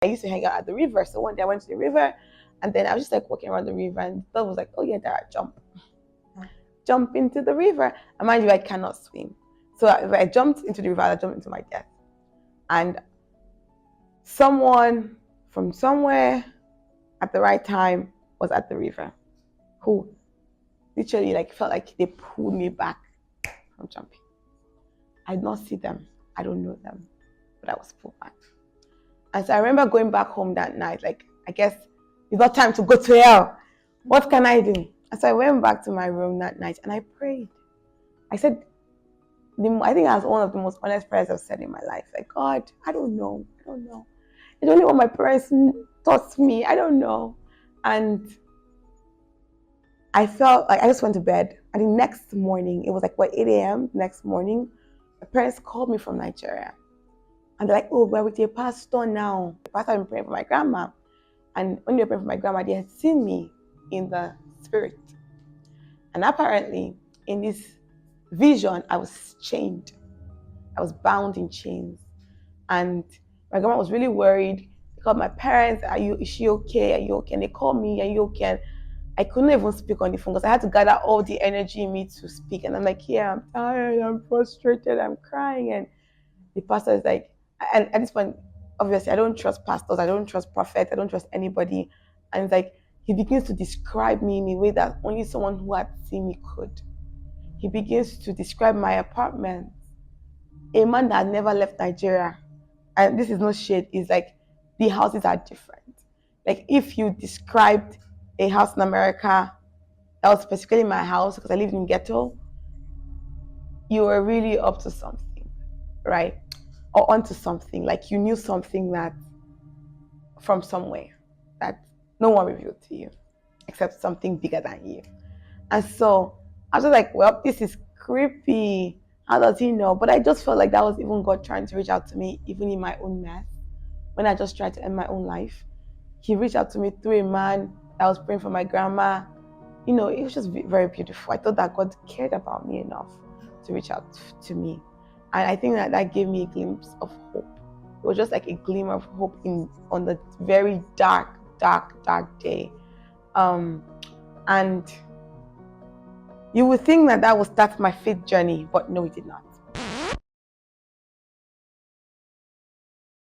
I used to hang out at the river. So one day I went to the river, and then I was just like walking around the river, and the dog was like, "Oh yeah, Dara, jump into the river." And mind you, I cannot swim. So if I jumped into the river, I jumped into my death. And someone from somewhere at the right time was at the river, who literally like felt like they pulled me back from jumping. I did not see them. I don't know them, but I was pulled back. And so I remember going back home that night, like, I guess it's not time to go to hell. What can I do? And so I went back to my room that night and I prayed. I said, I think that's one of the most honest prayers I've said in my life. Like, God, I don't know. It's only what my parents taught me. I don't know. And I felt like I just went to bed. And the next morning, it was like, 8 a.m. next morning, my parents called me from Nigeria. And they're like, "Oh, we're with your pastor now." The pastor had been praying for my grandma. And when they were praying for my grandma, they had seen me in the spirit. And apparently, in this vision, I was chained. I was bound in chains. And my grandma was really worried. They called my parents, is she okay? Are you okay? And they called me, "Are you okay?" And I couldn't even speak on the phone because I had to gather all the energy in me to speak. And I'm like, "Yeah, I'm tired, I'm frustrated, I'm crying." And the pastor is like, and at this point, obviously, I don't trust pastors, I don't trust prophets, I don't trust anybody. And it's like, he begins to describe me in a way that only someone who had seen me could. He begins to describe my apartment. A man that had never left Nigeria, and this is no shade, is like, the houses are different. Like, if you described a house in America, that was specifically my house because I lived in ghetto, you were really up to something, right? Or onto something, like you knew something that from somewhere that no one revealed to you except something bigger than you. And so I was just like, well, this is creepy. How does he know? But I just felt like that was even God trying to reach out to me, even in my own mess. When I just tried to end my own life, he reached out to me through a man that was praying for my grandma. It was just very beautiful. I thought that God cared about me enough to reach out to me. And I think that gave me a glimpse of hope. It was just like a glimmer of hope on the very dark day. And you would think that would start my faith journey, but no, it did not.